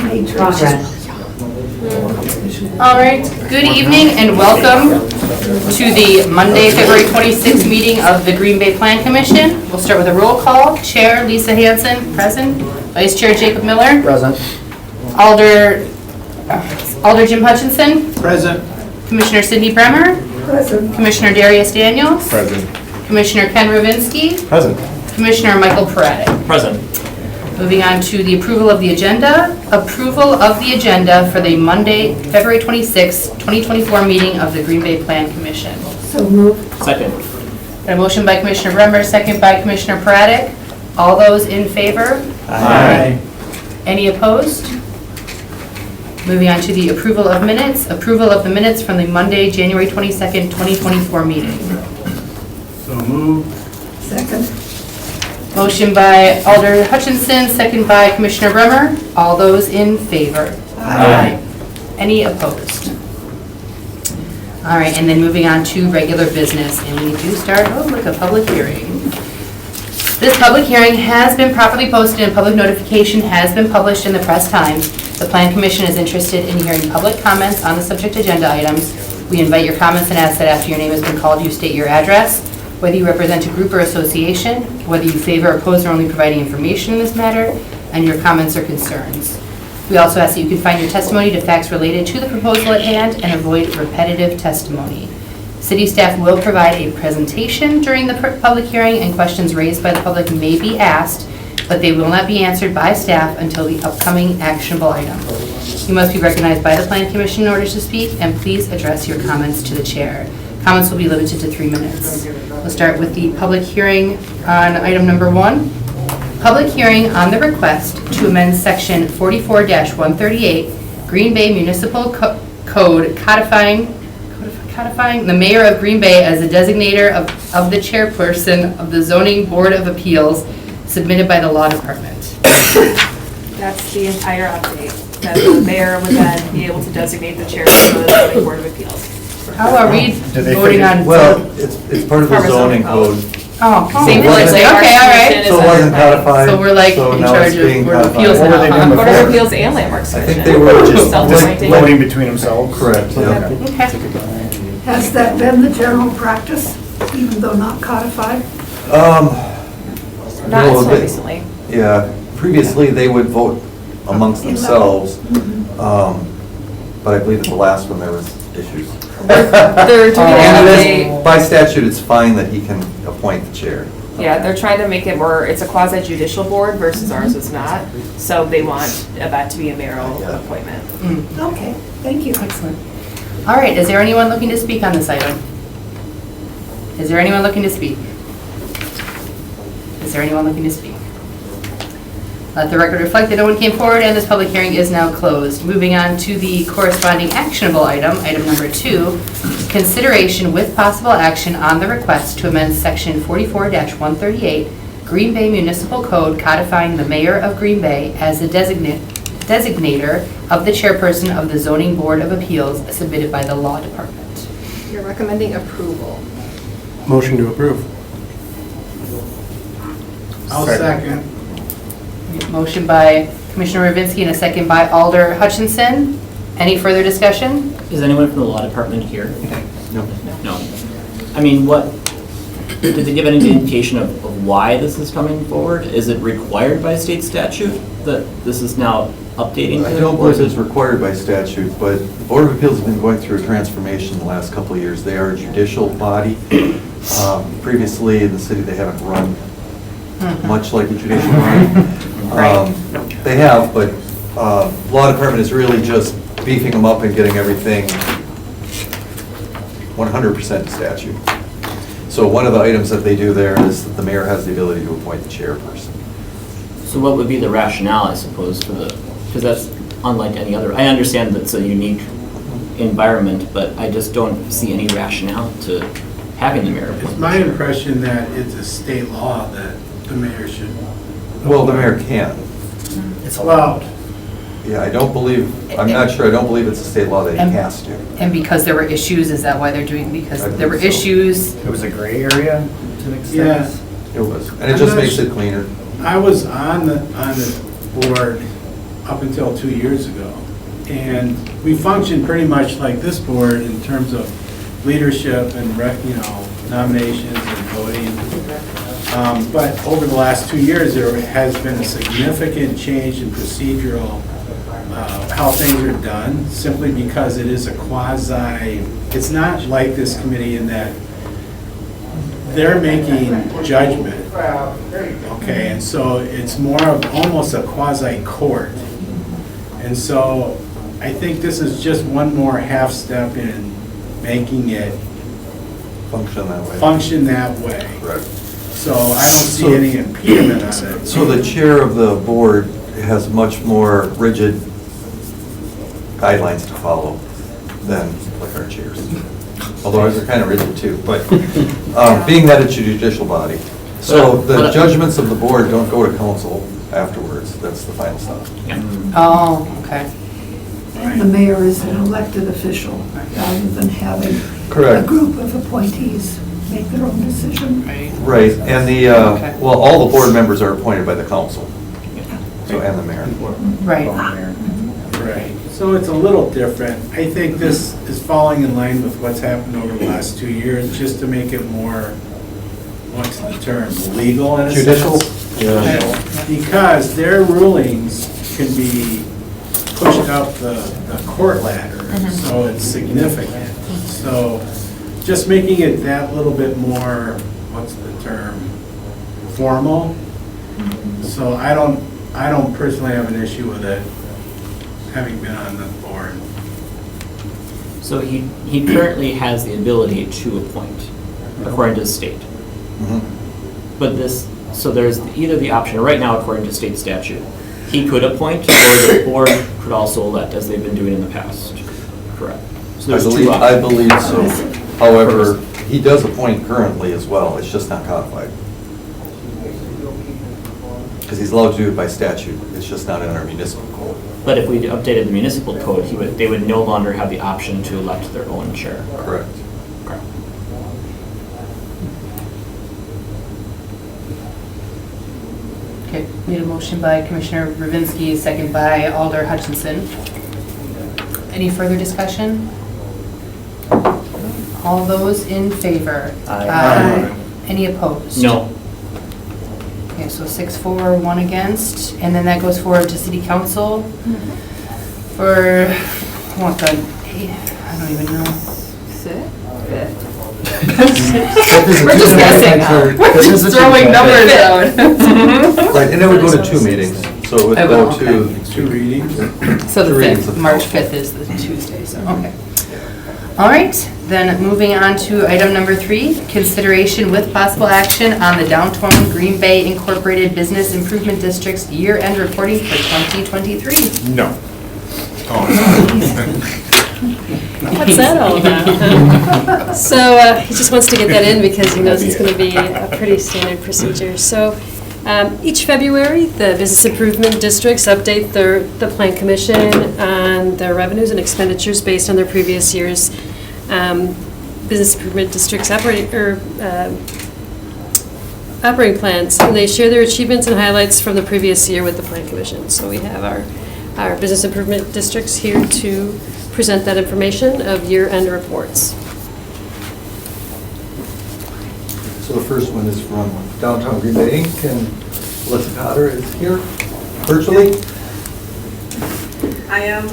All right, good evening and welcome to the Monday, February 26th meeting of the Green Bay Plan Commission. We'll start with a roll call. Chair Lisa Hanson, present. Vice Chair Jacob Miller. Present. Alder Jim Hutchinson. Present. Commissioner Sidney Bremer. Present. Commissioner Darius Daniels. Present. Commissioner Ken Rovinsky. Present. Commissioner Michael Perrottic. Present. Moving on to the approval of the agenda. Approval of the agenda for the Monday, February 26, 2024 meeting of the Green Bay Plan Commission. So moved. Second. A motion by Commissioner Bremer, second by Commissioner Perrottic. All those in favor? Aye. Any opposed? Moving on to the approval of minutes. Approval of the minutes from the Monday, January 22nd, 2024 meeting. So moved. Second. Motion by Alder Hutchinson, second by Commissioner Bremer. All those in favor? Aye. Any opposed? All right, and then moving on to regular business, and we do start with a public hearing. This public hearing has been properly posted and public notification has been published in the Press Times. The Plan Commission is interested in hearing public comments on the subject agenda items. We invite your comments and ask that after your name has been called, you state your address, whether you represent a group or association, whether you favor or oppose or only providing information in this matter, and your comments or concerns. We also ask that you confine your testimony to facts related to the proposal at hand and avoid repetitive testimony. City staff will provide a presentation during the public hearing, and questions raised by the public may be asked, but they will not be answered by staff until the upcoming actionable item. You must be recognized by the Plan Commission in order to speak, and please address your comments to the chair. Comments will be limited to 3 minutes. We'll start with the public hearing on item number 1. Public hearing on the request to amend section 44-138 Green Bay Municipal Code codifying the mayor of Green Bay as the designator of the chairperson of the Zoning Board of Appeals submitted by the Law Department. That's the entire update, that the mayor would then be able to designate the chairperson of the zoning board of appeals. How are we voting on? Well, it's part of the zoning code. Oh, Same okay, place, like, all our right. commission So it is wasn't our- codified. So we're like so in now charge it's of being Board of codified. Appeals What were they now, doing huh? Board of before? Appeals and Landmarks I Commission. think they were just Self-appointed. Voting between themselves? Correct, yeah. Okay. Has that been the general practice, even though not codified? Not No, until they- recently. Yeah, previously they would vote amongst themselves, but I believe at the last one there was issues. They're doing an And it update. is, by statute, it's fine that he can appoint the chair. Yeah, they're trying to make it more, it's a quasi judicial board versus ours is not. So they want that to be a mayoral Yeah. appointment. Okay, thank you. Excellent. All right, is there anyone looking to speak on this item? Is there anyone looking to speak? Is there anyone looking to speak? Let the record reflect that no one came forward and this public hearing is now closed. Moving on to the corresponding actionable item, item number 2, consideration with possible action on the request to amend section 44-138 Green Bay Municipal Code codifying the mayor of Green Bay as the designator of the chairperson of the Zoning Board of Appeals submitted by the Law Department. You're recommending approval. Motion to approve. I'll second. Motion by Commissioner Rovinsky and a second by Alder Hutchinson. Any further discussion? Is anyone from the law department here? No. No. I mean, did they give any indication of why this is coming forward? Is it required by state statute that this is now updating? I don't believe it's required by statute, but the Board of Appeals has been going through a transformation the last couple of years. They are a judicial body. Previously, in the city, they haven't run much like a judicial body. They have, but Law Department is really just beefing them up and getting everything 100% statute. So one of the items that they do there is that the mayor has the ability to appoint the chairperson. So what would be the rationale, I suppose, for because that's unlike any other, I understand that it's a unique environment, but I just don't see any rationale to having the mayor. It's my impression that it's a state law that the mayor should. Well, the mayor can. It's allowed. Yeah, I don't believe, I'm not sure, I don't believe it's a state law that he has to. And because there were issues, is that why they're doing, because I there were believe so. issues? It was a gray area to an extent. Yeah. It was, and it just makes it cleaner. I was on the board up until 2 years ago. And we function pretty much like this board in terms of leadership and, nominations and voting. But over the last 2 years, there has been a significant change in procedural, how things are done, simply because it is a quasi, it's not like this committee in that they're making judgment. Okay, and so it's more of almost a quasi court. And so I think this is just one more half step in making it Function that way. function that way. Correct. So I don't see any impediment on it. So the chair of the board has much more rigid guidelines to follow than like our chairs. Although ours are kind of rigid too, but being that it's a judicial body. So the judgments of the board don't go to council afterwards. That's the final stop. Oh, okay. And the mayor is an elected official rather than having a Correct. group of appointees make their own decision. Right. Right, and Okay. well, all the board members are appointed by the council, so, and the mayor. Right. Right, so it's a little different. I think this is falling in line with what's happened over the last 2 years, just to make it more, what's the term, legal in a sense. Judicial? Because their rulings can be pushed up the court ladder, so it's significant. So just making it that little bit more, what's the term, formal. So I don't personally have an issue with it, having been on the board. So he currently has the ability to appoint, according to the state. Mhm. But so there's either the option, right now, according to state statute, he could appoint, or the board could also elect, as they've been doing in the past. Correct. So there's two I options. believe so. However, he does appoint currently as well, it's just not codified. Because he's allowed to do it by statute, it's just not in our municipal code. But if we updated the municipal code, they would no longer have the option to elect their own chair. Correct. Correct. Okay, made a motion by Commissioner Ravinsky, second by Alder Hutchinson. Any further discussion? All those in favor? Aye. Any opposed? No. Okay, so 6 for, 1 against, and then that goes forward to city council for, what, I don't even know. We're just guessing now. We're just throwing numbers out. Right, and it would go to 2 meetings, so it would I go will, to. 2 readings? So the Two readings 5th, of March council. 5th is the Tuesday, so, okay. All right, then moving on to item number 3, consideration with possible action on the Downtown Green Bay Incorporated Business Improvement District's year-end reporting for 2023. No. What's that all about? Huh? So he just wants to get that in because he knows it's going to be a pretty standard procedure. So each February, the business improvement districts update the plan commission on their revenues and expenditures based on their previous year's business improvement districts operating plans. And they share their achievements and highlights from the previous year with the plan commission. So we have our business improvement districts here to present that information of year-end reports. So the first one is from Downtown Green Bay Inc., and Melissa Cotter is here virtually. I am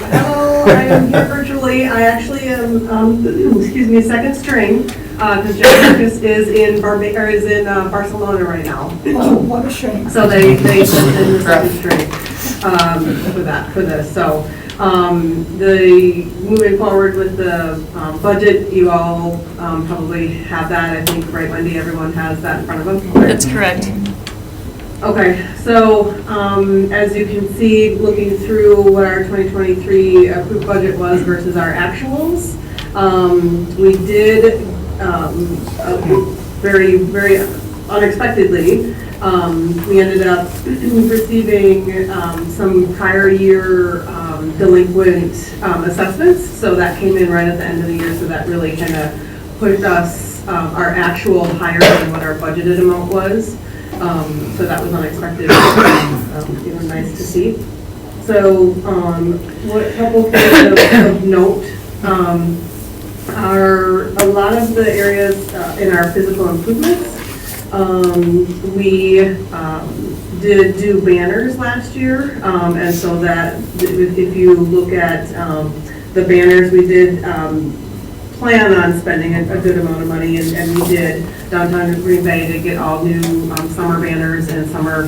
here virtually. I actually am, second string, because Jeff Marcus is in Barcelona right now. Oh, what a shame. So they put in the second string for this. So moving forward with the budget, you all probably have that. I think, right, Wendy, everyone has that in front of them? That's correct. Okay, so as you can see, looking through what our 2023 approved budget was versus our actuals, we did very, very unexpectedly, we ended up receiving some prior year delinquent assessments. So that came in right at the end of the year, so that really kind of pushed us, our actual higher than what our budgeted amount was. So that was unexpected, nice to see. So so, what couple things of note, are a lot of the areas in our physical improvements. We did do banners last year, and so that, if you look at the banners, we did plan on spending a good amount of money, and we did. Downtown Green Bay did get all new summer banners and summer,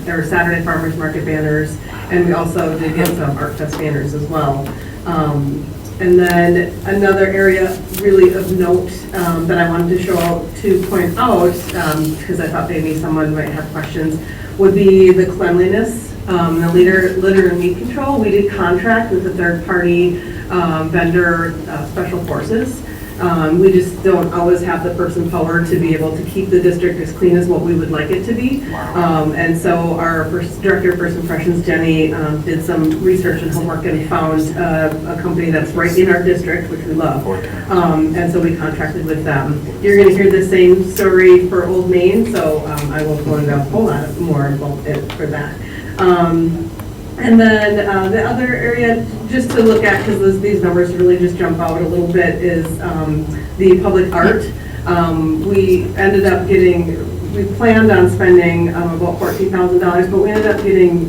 or Saturday Farmers Market banners, and we also did get some Art Fest banners as well. And then another area really of note that I wanted to point out, because I thought maybe someone might have questions, would be the cleanliness, the litter and weed control. We did contract with a third-party vendor, Special Forces. We just don't always have the person power to be able to keep the district as clean as what we would like it to be. And so our Director of First Impressions, Jenny, did some research and homework and found a company that's right in our district, which we love. And so we contracted with them. You're going to hear the same story for Old Main, so I will go into a whole lot more about it for that. And then the other area, just to look at, because these numbers really just jump out a little bit, is the public art. We ended up we planned on spending about $14,000, but we ended up getting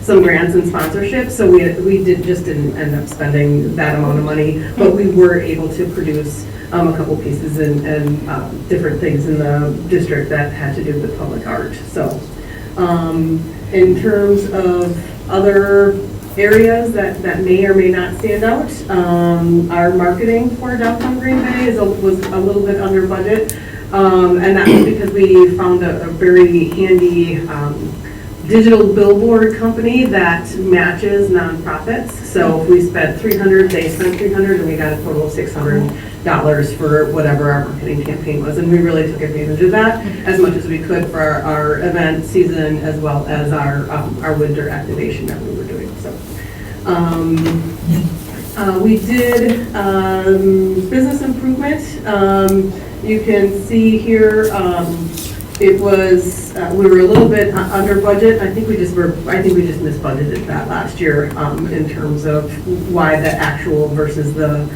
some grants and sponsorships, so we didn't end up spending that amount of money, but we were able to produce a couple pieces and different things in the district that had to do with public art. So in terms of other areas that may or may not stand out, our marketing for Downtown Green Bay was a little bit under budget, and that was because we found a very handy digital billboard company that matches nonprofits. So if we spent $300, they spent $300, and we got a total of $600 for whatever our marketing campaign was. And we really took advantage of that as much as we could for our event season, as well as our winter activation that we were doing. So we did business improvement. You can see here, it was, we were a little bit under budget. I think we just misbudgeted that last year in terms of why the actual versus the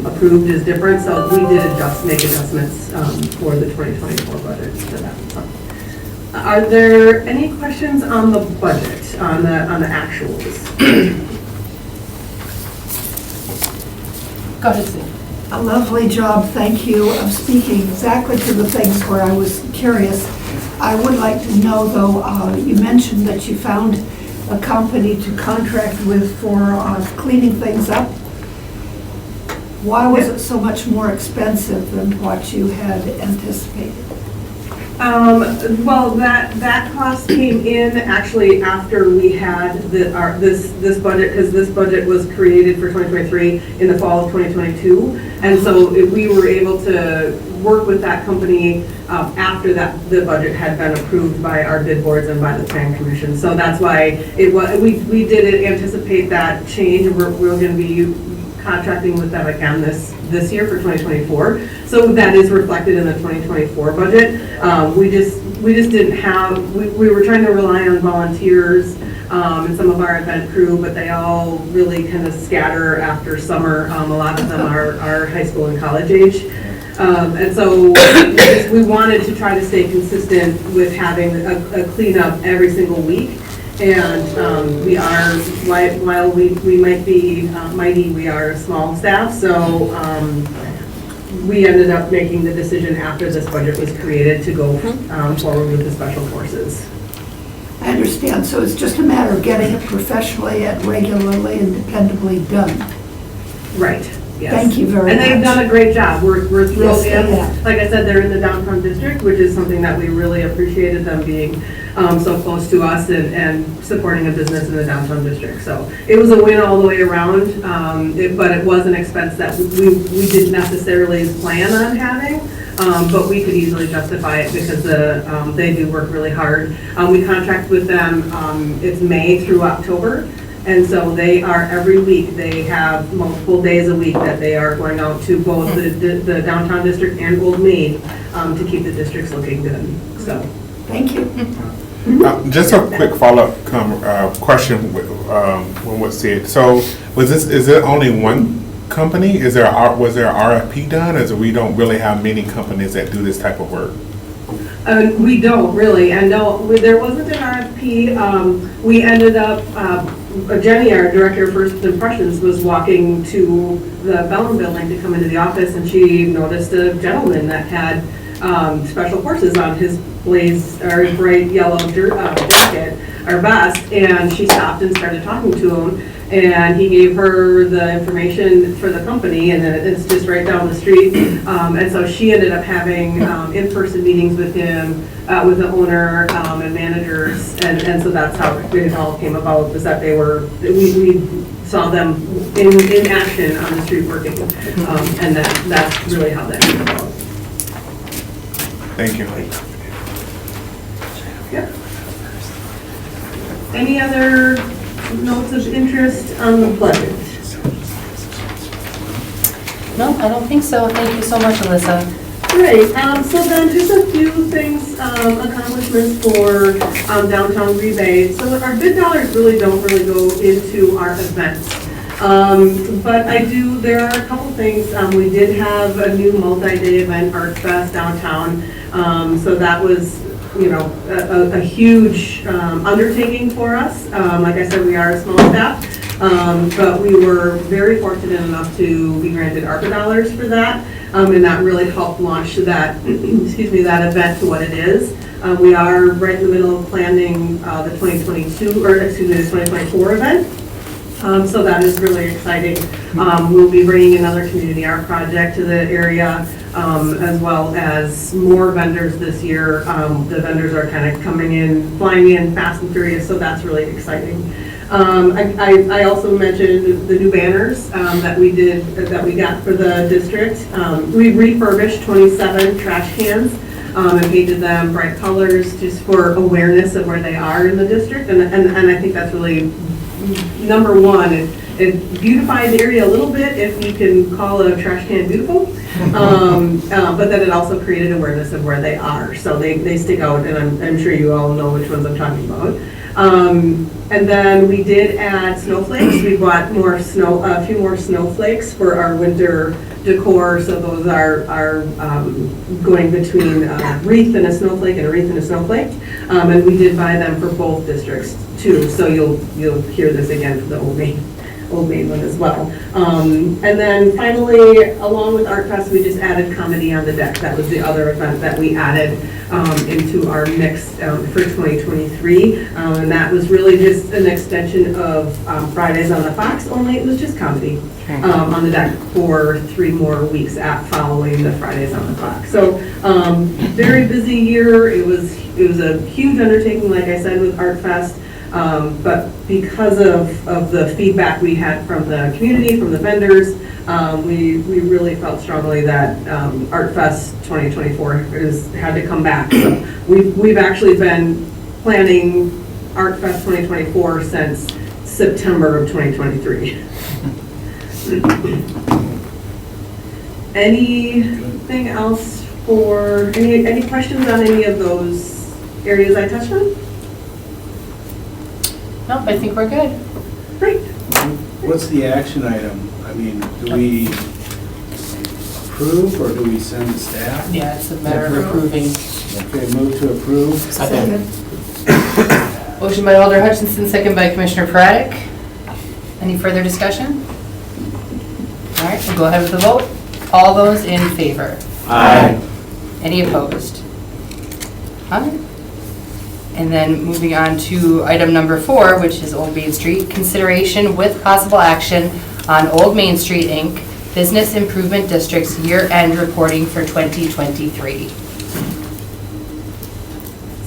approved is different. So we did make adjustments for the 2024 budget for that. So, are there any questions on the budget, on the actuals? Go ahead, Sue. A lovely job, thank you, of speaking exactly to the things where I was curious. I would like to know, though, you mentioned that you found a company to contract with for cleaning things up. Why was it so much more expensive than what you had anticipated? Well, that cost came in actually after we had this budget, because this budget was created for 2023 in the fall of 2022, and so we were able to work with that company after the budget had been approved by our bid boards and by the plan commission. So that's why we did anticipate that change. We're going to be contracting with them again this year for 2024. So that is reflected in the 2024 budget. We just didn't have, we were trying to rely on volunteers and some of our event crew, but they all really kind of scatter after summer. A lot of them are high school and college age. And so we wanted to try to stay consistent with having a cleanup every single week. And we are, while we might be mighty, we are a small staff, so we ended up making the decision after this budget was created to go forward with the special forces. I understand, so it's just a matter of getting it professionally and regularly and dependably done. Right, yes. Thank you very much. And they've done a great job. We're thrilled. Yes, they And have. like I said, they're in the downtown district, which is something that we really appreciated, them being so close to us and supporting a business in the downtown district. So it was a win all the way around, but it was an expense that we didn't necessarily plan on having, but we could easily justify it because they do work really hard. We contract with them, it's May through October. And so they are every week, they have multiple days a week that they are going out to both the downtown district and Old Main to keep the districts looking good. So. Thank you. Just a quick follow-up question when what's said. So is it only one company? Was there RFP done, or we don't really have many companies that do this type of work? We don't really, and no, there wasn't an RFP. We ended up, Jenny, our Director of First Impressions, was walking to the Bellum Building to come into the office, and she noticed a gentleman that had special forces on his bright yellow jacket, or vest, and she stopped and started talking to him, and he gave her the information for the company, and it's just right down the street, and so she ended up having in-person meetings with him, with the owner and managers, and so that's how it all came about, was that we saw them in action on the street working, and that's really how that came about. Thank you. Yeah. Any other notes of interest on the budget? No, I don't think so. Thank you so much, Alyssa. Great, so then just a few things, accomplishments for downtown rebate. So our bid dollars really don't go into our events. But there are a couple things. We did have a new multi-day event, Art Fest downtown. So that was, a huge undertaking for us. Like I said, we are a small staff, but we were very fortunate enough to be granted ARPA dollars for that. And that really helped launch that, that event to what it is. We are right in the middle of planning the 2024 event. So that is really exciting. We'll be bringing another community art project to the area, as well as more vendors this year. The vendors are kind of flying in fast and furious, so that's really exciting. I also mentioned the new banners that we got for the district. We refurbished 27 trash cans and painted them bright colors just for awareness of where they are in the district, and I think that's really number one. It beautifies the area a little bit, if you can call a trash can beautiful, but then it also created awareness of where they are, so they stick out, and I'm sure you all know which ones I'm talking about. And then we did add snowflakes. We bought a few more snowflakes for our winter decor, so those are going between a wreath and a snowflake and a wreath and a snowflake, and we did buy them for both districts too, so you'll hear this again for the Old Main one as well. And then finally, along with Art Fest, we just added Comedy on the Deck. That was the other event that we added into our mix for 2023. And that was really just an extension of Fridays on the Fox, only it was just comedy on the deck for 3 more weeks following the Fridays on the Fox. So very busy year. It was a huge undertaking, like I said, with Art Fest. But because of the feedback we had from the community, from the vendors, we really felt strongly that Art Fest 2024 had to come back. So we've actually been planning Art Fest 2024 since September of 2023. Anything else any questions on any of those areas I touched on? Nope, I think we're good. Great. What's the action item? I mean, do we approve or do we send the staff? Yeah, it's a matter of approving. Okay, move to approve. Second. Motion by Alder Hutchinson, second by Commissioner Pratic. Any further discussion? All right, we'll go ahead with the vote. All those in favor? Aye. Any opposed? Aye. And then moving on to item number 4, which is Old Main Street, consideration with possible action on Old Main Street, Inc., Business Improvement District's year-end reporting for 2023.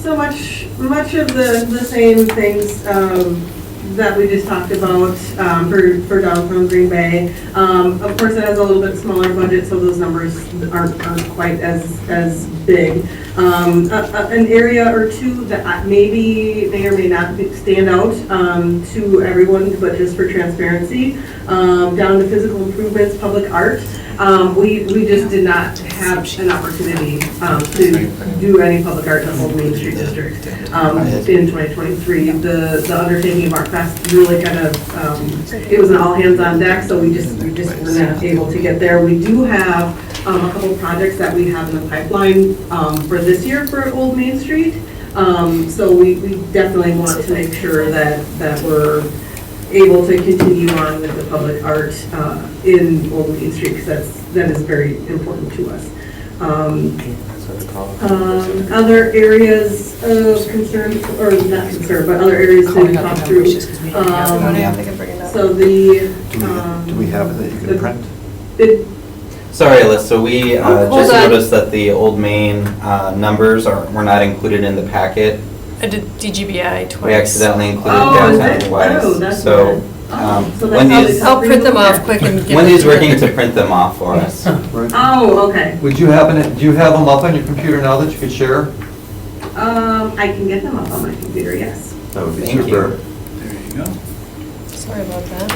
So much of the same things that we just talked about for downtown Green Bay. Of course, it has a little bit smaller budget, so those numbers aren't quite as big. An area or two that maybe may or may not stand out to everyone, but just for transparency, down to physical improvements, public art. We just did not have an opportunity to do any public art in the whole Main Street District in 2023. The undertaking of Art Fest really kind of, it was an all hands on deck, so we just were not able to get there. We do have a couple projects that we have in the pipeline for this year for Old Main Street. So we definitely want to make sure that we're able to continue on with the public art in Old Main Street, because that is very important to us. Other areas of concern, or not concern, but other areas to talk through. So Do we have it that you can print? Sorry, Alyssa, we hold just on. noticed that the Old Main numbers were not included in the packet. I did DGBI twice. We accidentally included Oh, is downtown it? twice. Oh, that's So good. So that's Wendy's, I'll print them off quick and give them Wendy's to you. working to print them off for us. Oh, okay. Would you do you have them up on your computer now that you could share? I can get them up on my computer, yes. That would be Thank super. you. There you go. Sorry about that.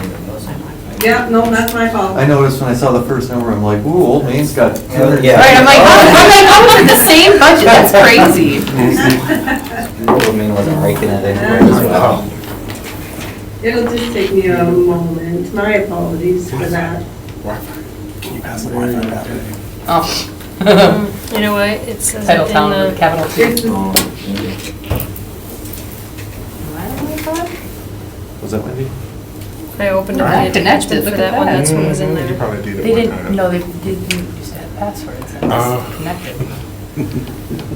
Yeah, no, that's my fault. I noticed when I saw the first number, I'm like, ooh, Old Main's got 200. Yeah. Right, I'm like, oh, it's the same budget, that's crazy. Old Main wasn't raking it anywhere as well. It'll just take me a moment. My apologies for that. Can you pass the Wi-Fi back? Oh. You know what, it says it Title in town with a the, capital T. It's the- Was that Wendy? I opened up Alright, the connected, attachment for look that at one, that. that's what was in You there. probably did it They one didn't, time. no, they didn't used to have passwords, and Oh. it's connected. And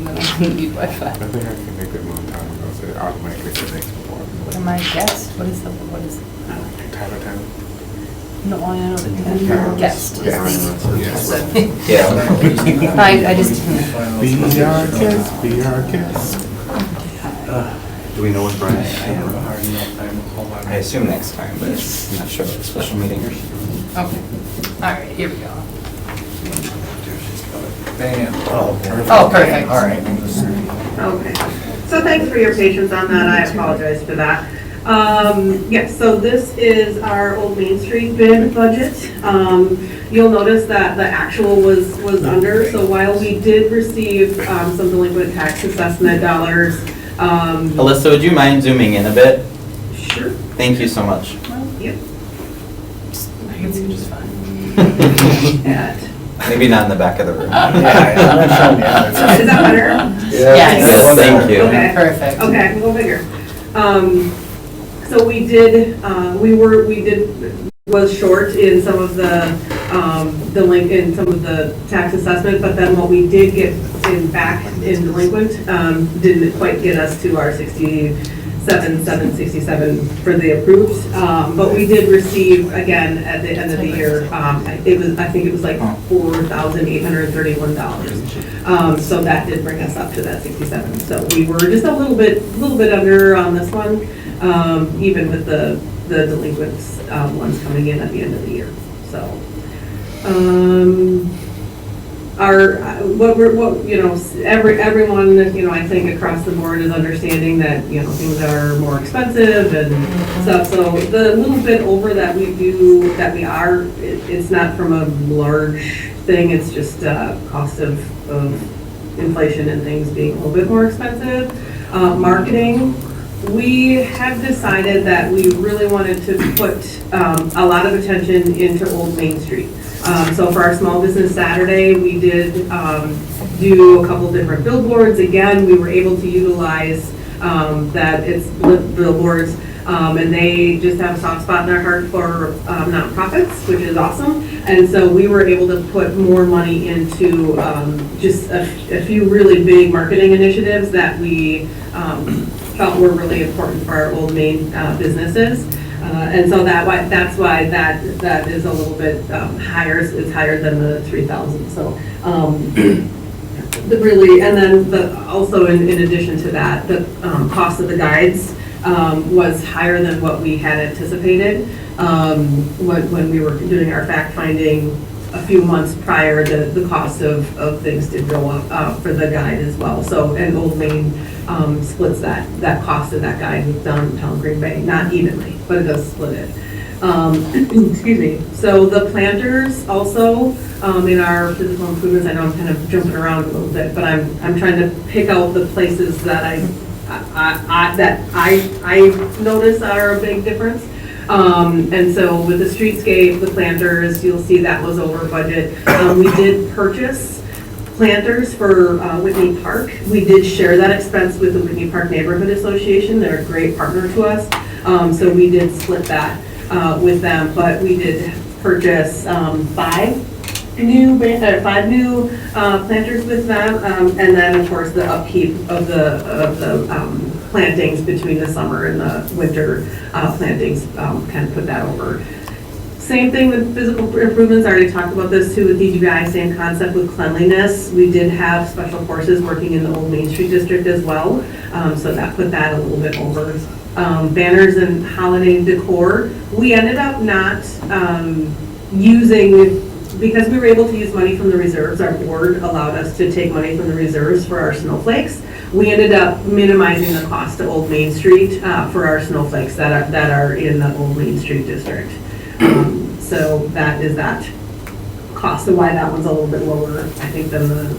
then I couldn't use I Wi-Fi. think I connected a long time ago, so it automatically connects before. What am I guest? What is? Tyler Town? No, I know the guest. Yes. Yeah. I just, Be our guest, be our guest. Do we know when Brian? I have a hard enough time to hold on. I assume next time, but I'm not sure, special meeting or something. okay. All right, here we go. Bam. Oh, perfect. All right. Okay. So thanks for your patience on that. I apologize for that. Yes, so this is our Old Main Street bid budget. You'll notice that the actual was under, so while we did receive some delinquent tax assessment dollars. Alyssa, would you mind zooming in a bit? Sure. Thank you so much. Yep. I can see just fine. At- Maybe not in the back of the room. Is that better? Yes. Yes, thank you. Okay. Perfect. Okay, we'll go bigger. So we was short in some of the, in some of the tax assessment, but then what we did get back in delinquent, didn't quite get us to our 67,767 for the approved. But we did receive, again, at the end of the year, I think it was like $4,831. So that did bring us up to that 67. So we were just a little bit under on this one, even with the delinquents ones coming in at the end of the year. So, everyone, I think across the board is understanding that, things are more expensive and stuff. So the little bit over that it's not from a large thing, it's just cost of inflation and things being a little bit more expensive. Marketing, we have decided that we really wanted to put a lot of attention into Old Main Street. So for our Small Business Saturday, we did do a couple different billboards. Again, we were able to utilize that it's billboards, and they just have a soft spot in their heart for nonprofits, which is awesome. And so we were able to put more money into just a few really big marketing initiatives that we felt were really important for our Old Main businesses. And so that's why that is a little bit higher, it's higher than the 3,000. So also in addition to that, the cost of the guides was higher than what we had anticipated. When we were doing our fact finding a few months prior, the cost of things did go up for the guide as well. So, and Old Main splits that cost of that guide with downtown Green Bay, not evenly, but it does split it. Excuse me. So the planters also, in our physical improvements, I know I'm kind of jumping around a little bit, but I'm trying to pick out the places that I notice are a big difference. And so with the streetscape, the planters, you'll see that was over budget. We did purchase planters for Whitney Park. We did share that expense with the Whitney Park Neighborhood Association. They're a great partner to us. So we did split that with them, but we did purchase 5 new planters with them, and then of course the upkeep of the plantings between the summer and the winter plantings, kind of put that over. Same thing with physical improvements. I already talked about this too with DGI, same concept with cleanliness. We did have special forces working in the Old Main Street District as well, so that put that a little bit over. Banners and holiday decor, we ended up not using, because we were able to use money from the reserves. Our board allowed us to take money from the reserves for our snowflakes. We ended up minimizing the cost to Old Main Street for our snowflakes that are in the Old Main Street District. So that is that cost, and why that one's a little bit lower, I think, than the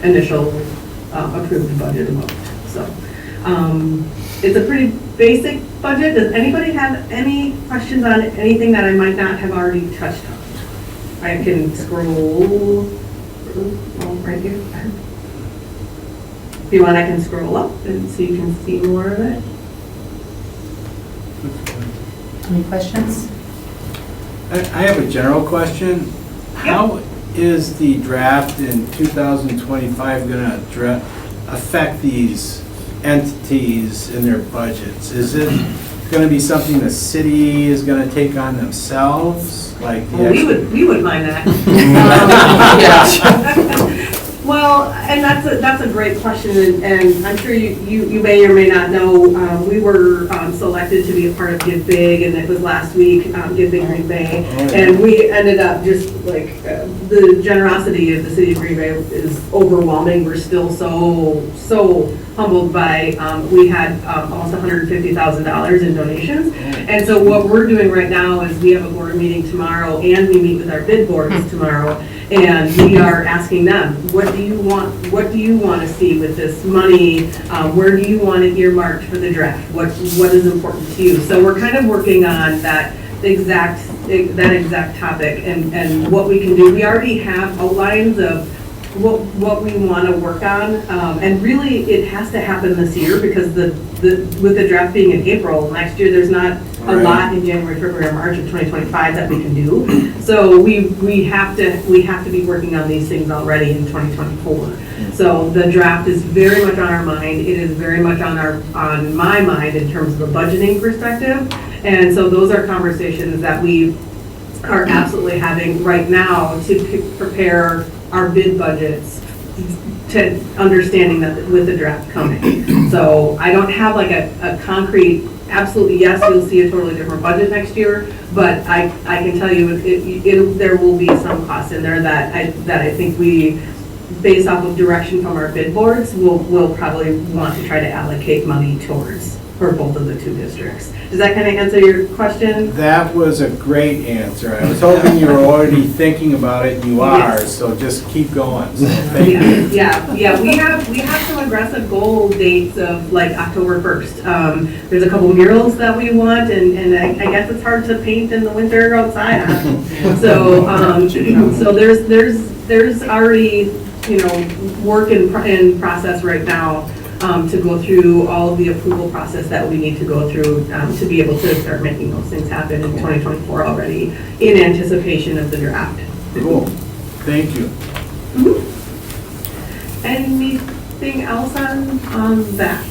initial approved budget amount. So it's a pretty basic budget. Does anybody have any questions on anything that I might not have already touched on? I can scroll right here. If you want, I can scroll up and so you can see more of it. Any questions? I have a general question. How is the draft in 2025 going to affect these entities in their budgets? Is it going to be something the city is going to take on themselves? Like Well, we would mind that. Well, and that's a great question, and I'm sure you may or may not know, we were selected to be a part of Give Big, and it was last week, Give Big Green Bay, and we ended up just like, the generosity of the city of Green Bay is overwhelming. We're still so humbled by, we had almost $150,000 in donations, and so what we're doing right now is we have a board meeting tomorrow, and we meet with our bid boards tomorrow, and we are asking them, what do you want to see with this money? Where do you want it earmarked for the draft? What is important to you? So we're kind of working on that exact topic and what we can do. We already have outlines of what we want to work on, and really it has to happen this year because with the draft being in April next year, there's not a lot in January, February, or March of 2025 that we can do. So we have to be working on these things already in 2024. So the draft is very much on our mind. It is very much on my mind in terms of a budgeting perspective. And so those are conversations that we are absolutely having right now to prepare our bid budgets to understanding that with the draft coming. So I don't have like a concrete, absolutely yes, you'll see a totally different budget next year, but I can tell you there will be some costs in there that I think we, based off of direction from our bid boards, will probably want to try to allocate money towards for both of the two districts. Does that kind of answer your question? That was a great answer. I was hoping you were already thinking about it, and you are, Yes. so just keep going. So thank you. Yeah. We have some aggressive goal dates of like October 1st. There's a couple murals that we want, and I guess it's hard to paint in the winter outside. So there's already, work in process right now. To go through all of the approval process that we need to go through to be able to start making those things happen in 2024 already in anticipation of the draft. Cool. Thank you. Mm-hmm. Anything else on that?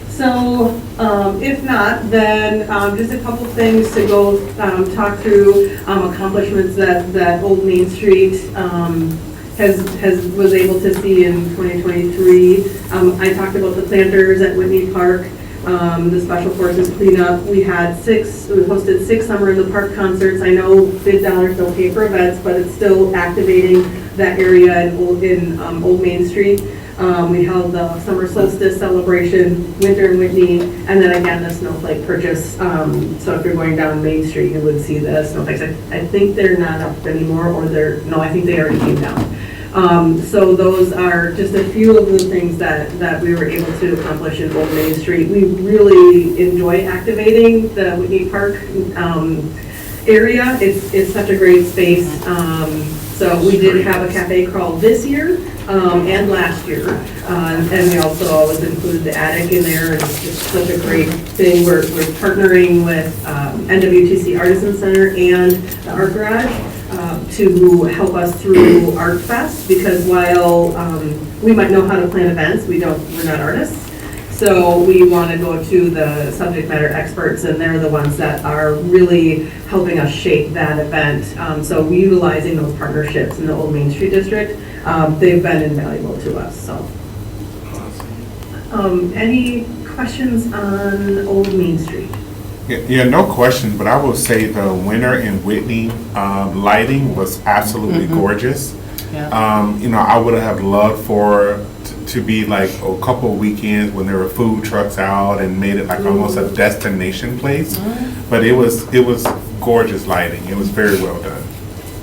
So if not, then just a couple things to go talk through accomplishments that Old Main Street was able to see in 2023. I talked about the planters at Whitney Park, the Special Forces cleanup. We hosted 6 Summer in the Park concerts. I know bid dollars don't pay for events, but it's still activating that area in Old Main Street. We held the summer solstice celebration, winter in Whitney, and then again, the snowflake purchase. So if you're going down Main Street, you would see the snowflakes. I think they're not up anymore, or I think they already came down. So those are just a few of the things that we were able to accomplish in Old Main Street. We really enjoy activating the Whitney Park area. It's such a great space. So we did have a cafe crawl this year and last year. And we also always included the attic in there. It's just such a great thing. We're partnering with NWTC Artisan Center and the Art Garage to help us through Art Fest, because while we might know how to plan events, we're not artists. So we want to go to the subject matter experts, and they're the ones that are really helping us shape that event. So utilizing those partnerships in the Old Main Street District, they've been invaluable to us. So, any questions on Old Main Street? Yeah, no question, but I will say the winter in Whitney lighting was absolutely gorgeous. Yeah. I would have loved to be like a couple of weekends when there were food trucks out and made it like almost a destination place. But it was gorgeous lighting. It was very well done.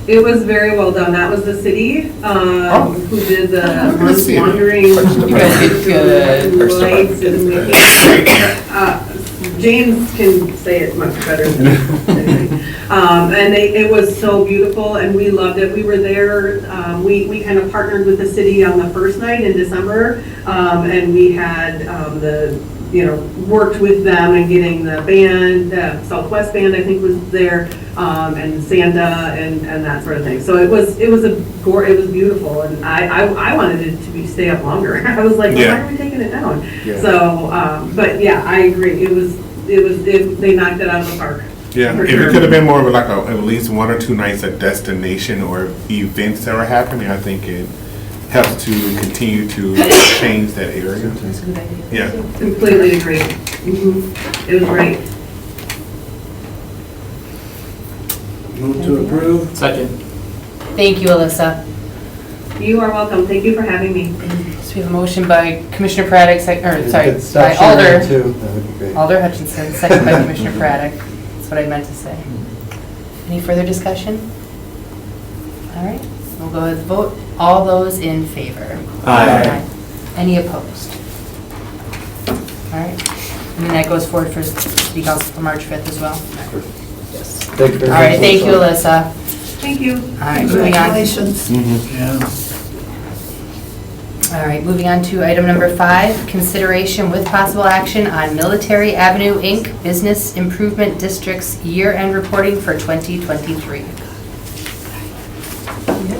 It was very well done. That was the city who did the wandering lights and making. James can say it much better than me. And it was so beautiful, and we loved it. We were there, we kind of partnered with the city on the first night in December, and we had worked with them and getting the band, Southwest Band I think was there, and Santa and that sort of thing. So it was beautiful, and I wanted it to stay up longer. I was like, why are we taking it down? Yeah. So, but yeah, I agree. They knocked it out of the park. Yeah, if it could have been more of like at least 1 or 2 nights at destination or events that were happening, I think it helps to continue to change that area. That's a good idea. Yeah. Completely agree. It was great. Move to approve. Second. Thank you, Alyssa. You are welcome. Thank you for having me. So we have a motion by Commissioner Praddock, by Stop Alder. sharing too, that would be great. Alder Hutchinson, second by Commissioner Praddock. That's what I meant to say. Any further discussion? All right, we'll go ahead and vote. All those in favor? Aye. Any opposed? All right, and that goes forward for City Council for March 5th as well? Yes. Thank you very All much. right, thank you, Alyssa. Thank you. All right, moving on. Congratulations. Yeah. All right, moving on to item number 5, consideration with possible action on Military Avenue, Inc. Business Improvement District's year-end reporting for 2023. Yeah,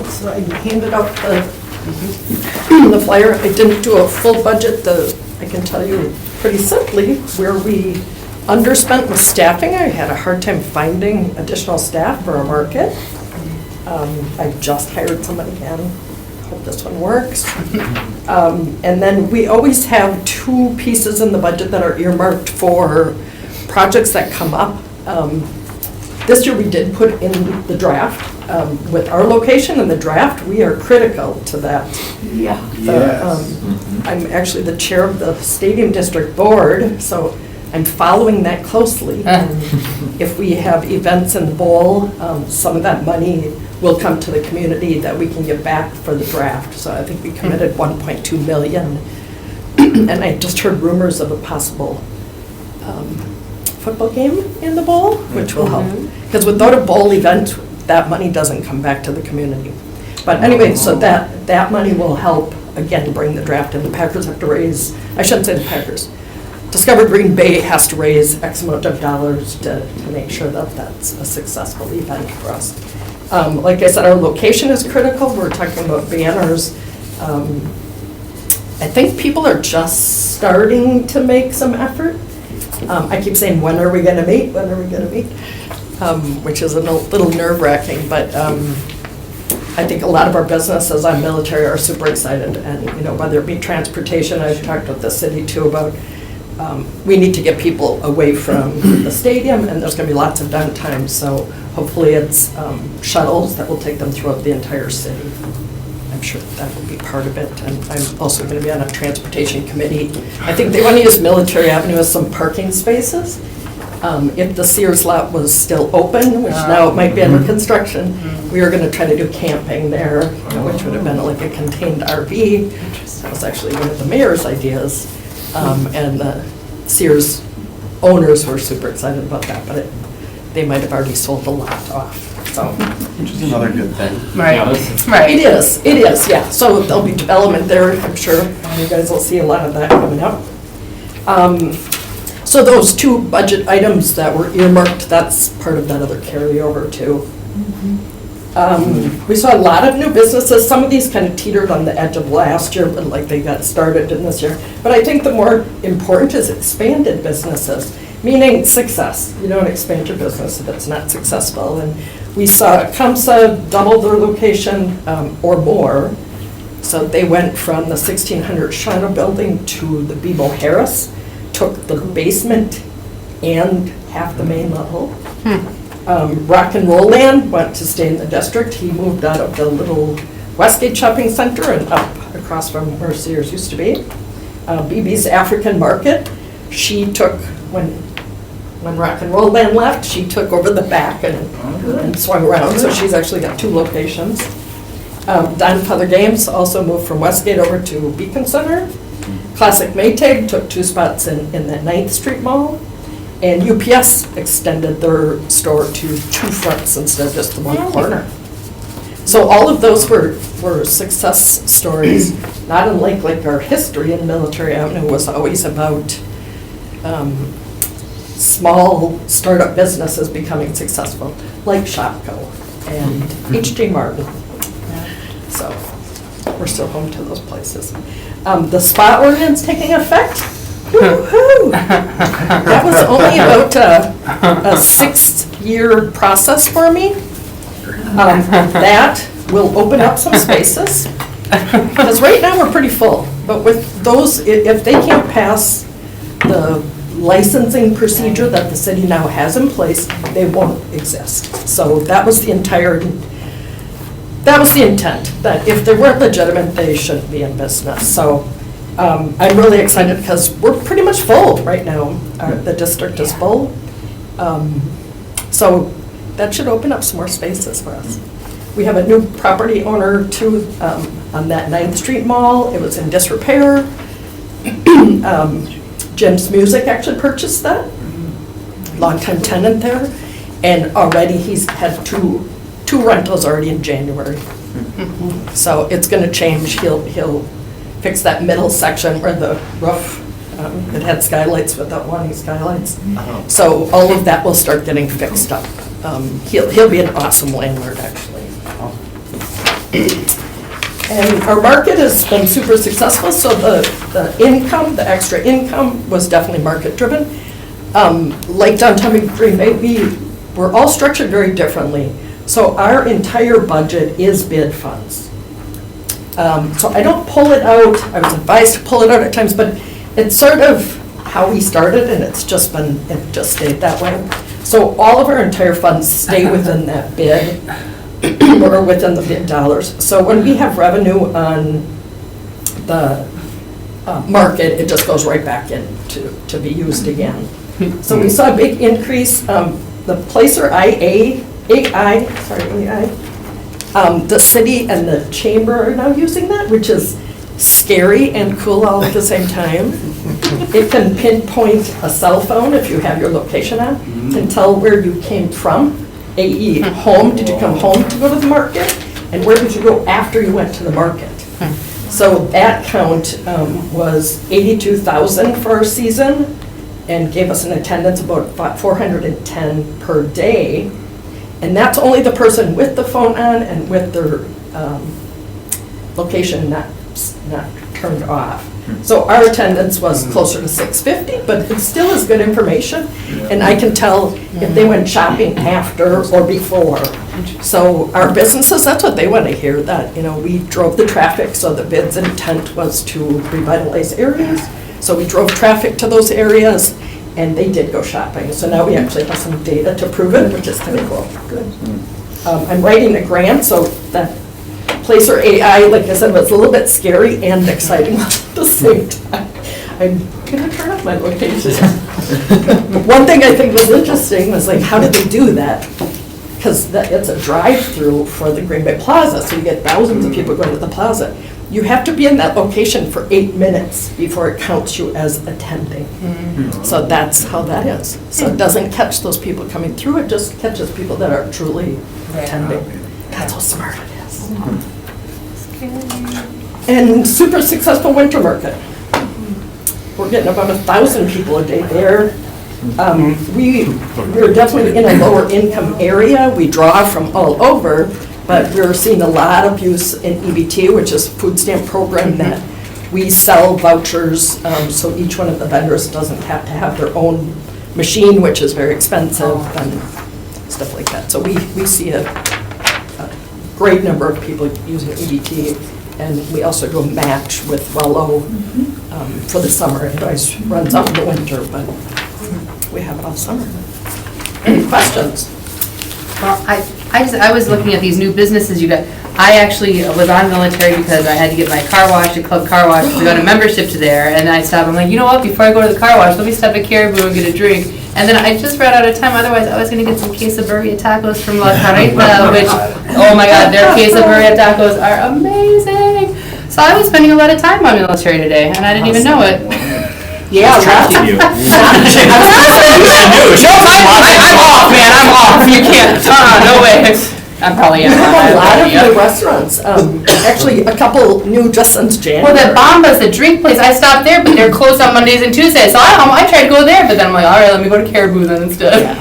so I handed out the flyer. I didn't do a full budget. I can tell you pretty simply where we underspent with staffing. I had a hard time finding additional staff for our market. I just hired someone again. Hope this one works. And then we always have 2 pieces in the budget that are earmarked for projects that come up. This year we did put in the draft. With our location in the draft, we are critical to that. Yeah. Yes. I'm actually the chair of the Stadium District Board, so I'm following that closely. If we have events in the bowl, some of that money will come to the community that we can give back for the draft. So I think we committed 1.2 million. And I just heard rumors of a possible football game in the bowl, which will help. Because without a bowl event, that money doesn't come back to the community. But anyway, so that money will help, again, bring the draft in. The Packers have to raise, I shouldn't say the Packers, Discover Green Bay has to raise X amount of dollars to make sure that that's a successful event for us. Like I said, our location is critical. We're talking about banners. I think people are just starting to make some effort. I keep saying, when are we going to meet? When are we going to meet? Which is a little nerve-wracking, but I think a lot of our businesses on military are super excited, and, you know, whether it be transportation, I've talked with the city too about, we need to get people away from the stadium, and there's gonna be lots of downtime, so hopefully it's shuttles that will take them throughout the entire city. I'm sure that will be part of it, and I'm also gonna be on a transportation committee. I think they wanna use Military Avenue as some parking spaces. If the Sears lot was still open, which now it might be under construction, we were gonna try to do camping there, which would have been like a contained RV. That was actually one of the mayor's ideas. And the Sears owners were super excited about that, but they might have already sold the lot off, so. Which is another good thing. Right, Yeah, right. It is, yeah. So there'll be development there, I'm sure. You guys will see a lot of that coming up. So those two budget items that were earmarked, that's part of that other carryover too. We saw a lot of new businesses. Some of these kind of teetered on the edge of last year, but like they got started in this year. But I think the more important is expanded businesses, meaning success. You don't expand your business if it's not successful. And we saw CUMSA double their location or more. So they went from the 1600 Shauna building to the Bebo Harris, took the basement and half the main level. Rock and Roll Land went to stay in the district. He moved out of the little Westgate Shopping Center and up across from where Sears used to be. BB's African Market, she took, when Rock and Roll Land left, she took over the back and swung around, so she's actually got 2 locations. Don Feather Games also moved from Westgate over to Beacon Center. Classic Maytag took 2 spots in that 9th Street Mall. And UPS extended their store to 2 fronts instead of just the 1 corner. So all of those were success stories, not unlike like our history in Military Avenue was always about small startup businesses becoming successful, like Shopko and H.J. Martin. So we're still home to those places. The spa ordinance taking effect. Woo-hoo! That was only about a 6-year process for me. That will open up some spaces, because right now we're pretty full. But with those, if they can't pass the licensing procedure that the city now has in place, they won't exist. So that was the intent, that if they weren't legitimate, they shouldn't be in business. So I'm really excited because we're pretty much full right now. The district is full. So that should open up some more spaces for us. We have a new property owner too on that 9th Street Mall. It was in disrepair. Jim's Music actually purchased that. Longtime tenant there. And already he's had two rentals already in January. So it's going to change. He'll fix that middle section where the roof, it had skylights without wanting skylights. So all of that will start getting fixed up. He'll be an awesome landlord, actually. And our market has been super successful, so the income, the extra income was definitely market driven. Like downtown Green Bay, we're all structured very differently. So our entire budget is bid funds. So I don't pull it out. I was advised to pull it out at times, but it's sort of how we started, and it just stayed that way. So all of our entire funds stay within that bid, or within the bid dollars. So when we have revenue on the market, it just goes right back in to be used again. So we saw a big increase. The Placer AI, the city and the chamber are now using that, which is scary and cool all at the same time. It can pinpoint a cell phone if you have your location on, and tell where you came from. AE, home, did you come home to go to the market? And where did you go after you went to the market? So that count was 82,000 for our season, and gave us an attendance of about 410 per day. And that's only the person with the phone on and with their location not turned off. So our attendance was closer to 650, but it still is good information. And I can tell if they went shopping after or before. So our businesses, that's what they want to hear, that, you know, we drove the traffic, so the bid's intent was to revitalize areas. So we drove traffic to those areas, and they did go shopping. So now we actually have some data to prove it, which is kind of cool. Good. I'm writing a grant, so that Placer AI, like I said, was a little bit scary and exciting at the same time. I'm gonna turn off my location. One thing I think was interesting was like, how did they do that? Because it's a drive-through for the Green Bay Plaza, so you get thousands of people going to the plaza. You have to be in that location for 8 minutes before it counts you as attending. So that's how that is. So it doesn't catch those people coming through, it just catches people that are truly attending. That's how smart it is. And super successful winter market. We're getting about 1,000 people a day there. We're definitely in a lower income area. We draw from all over, but we're seeing a lot of use in EBT, which is food stamp program that we sell vouchers, so each one of the vendors doesn't have to have their own machine, which is very expensive and stuff like that. So we see a great number of people using EBT. And we also do a match with Wello for the summer. It always runs out in the winter, but we have it all summer. Any questions? Well, I was looking at these new businesses you got. I actually was on military because I had to get my car washed at Club Car Wash. We got a membership to there, and I stopped. I'm like, you know what? Before I go to the car wash, let me stop at Caribou and get a drink. And then I just ran out of time. Otherwise, I was going to get some quesadilla tacos from La Carreta, which, oh my God, their quesadilla tacos are amazing. So I was spending a lot of time on military today, and I didn't even know it. Yeah, Tracking you. I'm off, man. I'm off. You can't. No way. I'm probably We in. have a lot of new restaurants. Actually, a couple new just since January. Well, the Bombas, the drink place, I stopped there, but they're closed on Mondays and Tuesdays. So I tried to go there, but then I'm like, all right, let me go to Caribou then instead.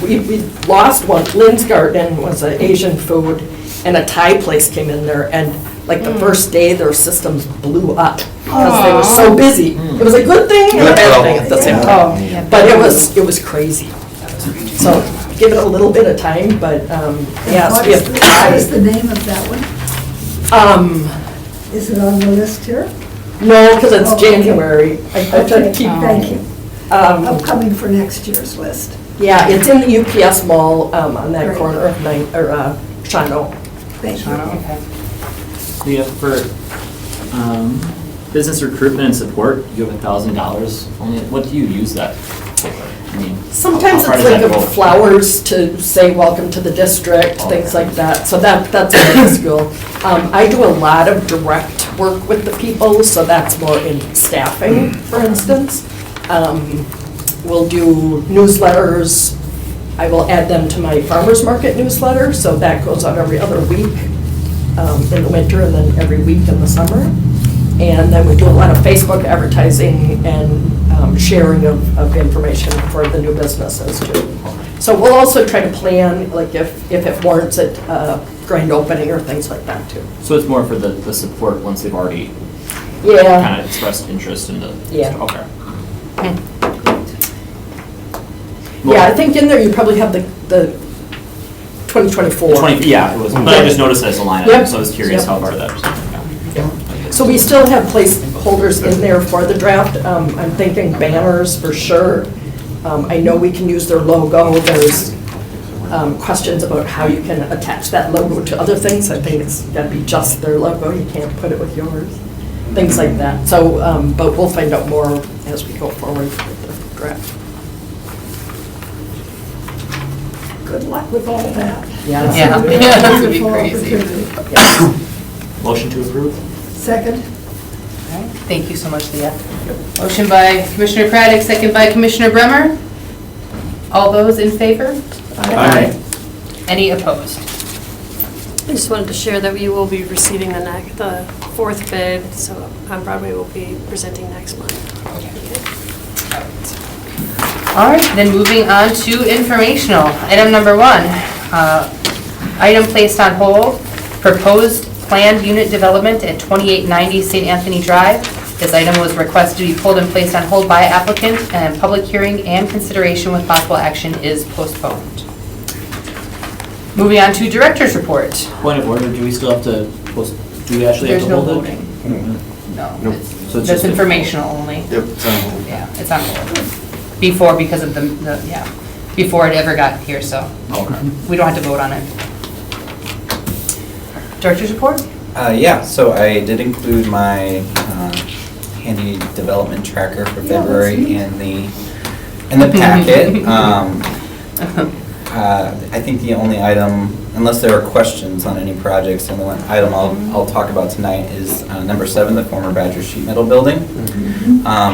We lost one. Lynn's Garden was an Asian food, and a Thai place came in there, and like the first day, their systems blew up because they were so busy. It was a good thing and a bad thing at the same time. But it was crazy. So give it a little bit of time, but yes, we have What is the name of that one? Is it on the list here? No, because it's Oh, okay. January. I try to keep. Thank you. Upcoming for next year's list. Yeah, it's in the UPS mall on that Great. corner of Shawano. Thank you. Okay. Leah, for business recruitment and support, you have $1,000 only. What do you use that for? I mean, Sometimes how far it's does like that a go? flowers to say welcome to the district, things like that. So that's a school. I do a lot of direct work with the people, so that's more in staffing, for instance. We'll do newsletters. I will add them to my farmer's market newsletter, so that goes out every other week in the winter and then every week in the summer. And then we do a lot of Facebook advertising and sharing of information for the new businesses too. So we'll also try to plan, like if it warrants it, grand opening or things like that too. So it's more for the support once they've already Yeah, kind of expressed interest in the. Yeah. Okay. yeah, I think in there you probably have the 2024. 20, yeah, it was, but I just noticed that as a line Yep. item, so I was curious Yep. how far that was. So we still have placeholders in there for the draft. I'm thinking banners for sure. I know we can use their logo. There's questions about how you can attach that logo to other things. I think it's got to be just their logo. You can't put it with yours. Things like that. So, but we'll find out more as we go forward with the draft. Good luck with all that. Yeah. Yeah. It's a really Yeah, that's gonna be wonderful crazy. opportunity. Motion to approve? Second? Thank you so much, Leah. Motion by Commissioner Craddock, second by Commissioner Bremer. All those in favor? Aye. Any opposed? I just wanted to share that we will be receiving the fourth bid, so on Broadway will be presenting next month. All right, then moving on to informational. Item number 1, item placed on hold, proposed planned unit development at 2890 St. Anthony Drive. This item was requested to be pulled and placed on hold by applicant, and public hearing and consideration with possible action is postponed. Moving on to director's report. Point of order, do we still have to post, do we actually have There's to no hold it? voting. No, Nope. So it's that's just- informational only. Yep, it's on hold. Yeah, it's on hold. Before, because of before it ever got here, so Okay. we don't have to vote on it. Director's report? Yeah, so I did include my handy development tracker for February in the packet. I think the only item, unless there are questions on any projects, the only one item I'll talk about tonight is number 7, the former Badger Sheet Metal Building.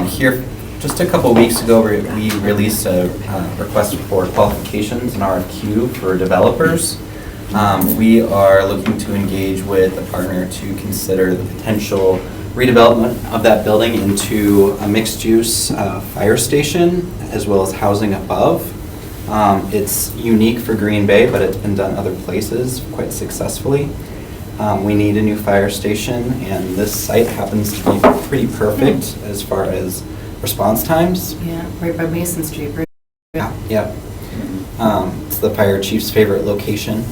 Here, just a couple weeks ago, we released a request for qualifications, an RFQ for developers. We are looking to engage with a partner to consider the potential redevelopment of that building into a mixed-use fire station, as well as housing above. It's unique for Green Bay, but it's been done other places quite successfully. We need a new fire station, and this site happens to be pretty perfect as far as response times. Yeah, right by Mason Street, right? Yeah. It's the fire chief's favorite location.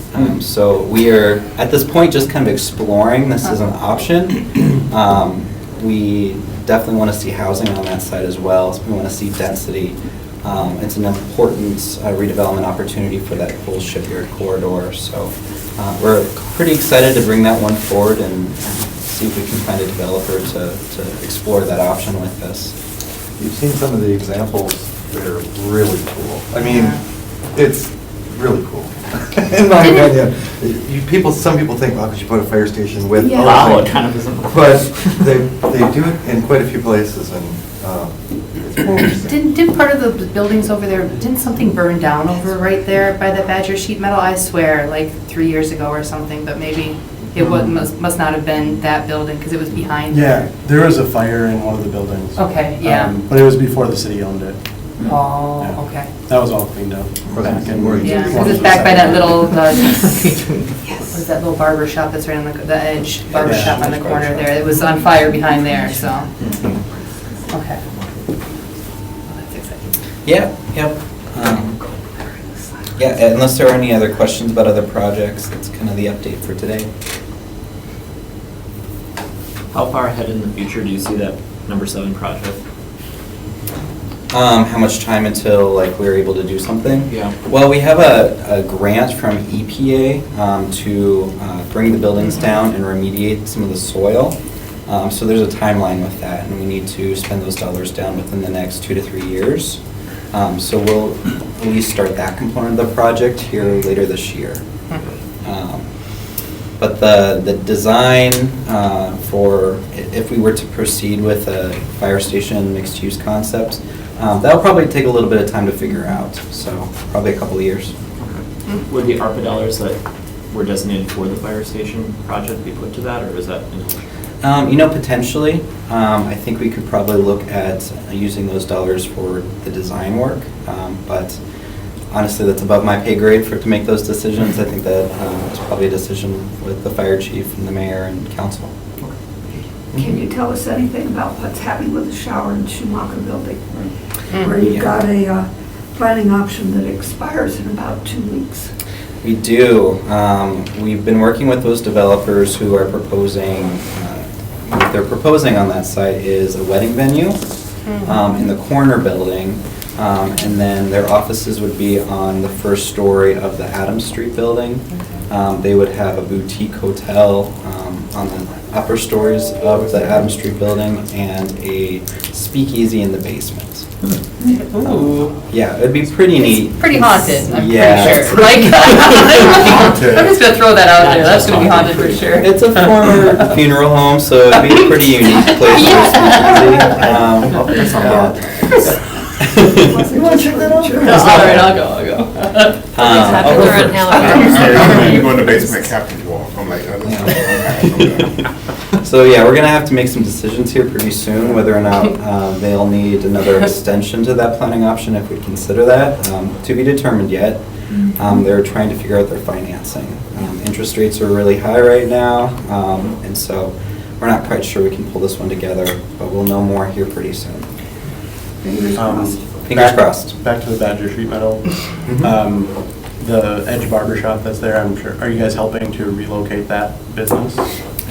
So we are, at this point, just kind of exploring this as an option. We definitely want to see housing on that site as well. So we want to see density. It's an important redevelopment opportunity for that whole shipyard corridor. So we're pretty excited to bring that one forward and see if we can find a developer to explore that option with us. You've seen some of the examples that are really cool. I mean, it's really cool. In my opinion, some people think, well, could you put a fire station with? Yeah. Wow, it kind of isn't. But they do it in quite a few places, and it's interesting. Didn't part of the buildings over there, didn't something burn down over right there by the Badger Sheet Metal? I swear, like 3 years ago or something, but maybe it must not have been that building, because it was behind. Yeah, there was a fire in one of the buildings. Okay, yeah. But it was before the city owned it. Oh, Yeah. okay. That was all cleaned up. Back in- Yeah, because it's back by that little, what is that little barber shop that's right on the edge, barber Yeah, shop on the Edge corner Barber Shop. there. It was on fire behind there, so. Okay. Well, that's exciting. Yeah, yep. Yeah, unless there are any other questions about other projects, that's kind of the update for today. How far ahead in the future do you see that number 7 project? How much time until like we're able to do something? Yeah. Well, we have a grant from EPA to bring the buildings down and remediate some of the soil. So there's a timeline with that, and we need to spend those dollars down within the next 2 to 3 years. So we'll at least start that component of the project here later this year. But the design for, if we were to proceed with a fire station mixed-use concept, that'll probably take a little bit of time to figure out, so probably a couple of years. Would the ARPA dollars that were designated for the fire station project be put to that, or is that? Potentially. I think we could probably look at using those dollars for the design work, but honestly, that's above my pay grade to make those decisions. I think that is probably a decision with the fire chief and the mayor and council. Can you tell us anything about what's happening with the shower in Schumacher Building? Where you've got a planning option that expires in about 2 weeks. We do. We've been working with those developers who are proposing, what they're proposing on that site is a wedding venue in the corner building, and then their offices would be on the first story of the Adams Street building. They would have a boutique hotel on the upper stories of the Adams Street building and a speakeasy in the basement. Yeah, it'd be pretty neat. Pretty haunted, I'm Yeah. pretty sure. Like, I'm just gonna throw that out there, that's gonna be haunted for sure. It's a former funeral home, so it'd be a pretty unique place for a speakeasy. You want to check that out? All right, I'll go. Popular in Halifax. You go in the basement, Captain's Wall. I'm like, I'm So yeah, we're gonna have to make some decisions here pretty soon, whether or not they'll need another extension to that planning option if we consider that, to be determined yet. They're trying to figure out their financing. Interest rates are really high right now, and so we're not quite sure we can pull this one together, but we'll know more here pretty soon. Fingers crossed. Back to the Badger Sheet Metal. The Edge Barber Shop that's there, I'm sure, are you guys helping to relocate that business?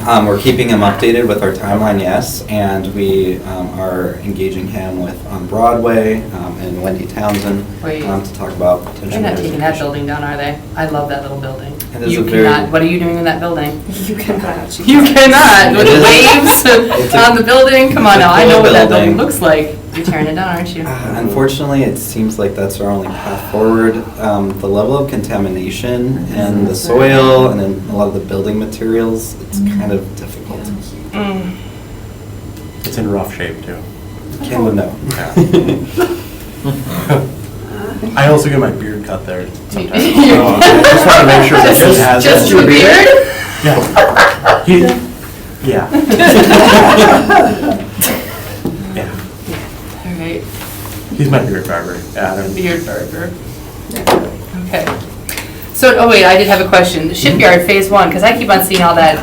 We're keeping him updated with our timeline, yes, and we are engaging him with on Broadway and Wendy Townsend Wait. to talk about potential. They're not taking that relocation. building down, are they? I love that little building. It is You a very- cannot, what are you doing in that building? You cannot. You cannot, with the It waves It's a- on the building, come on it's a now, I know cool what that building building. looks like. You're tearing it down, aren't you? Unfortunately, it seems like that's our only path forward. The level of contamination and the soil and then a lot of the building materials, it's kind of difficult. It's in rough shape too. Ken would know. I also get my beard cut there sometimes. So I just want to make sure that it has. Just your beard? Yeah. Yeah. Yeah. All right, He's my beard barber. Adam. beard barber. Okay. So, oh wait, I did have a question. The shipyard phase one, because I keep on seeing all that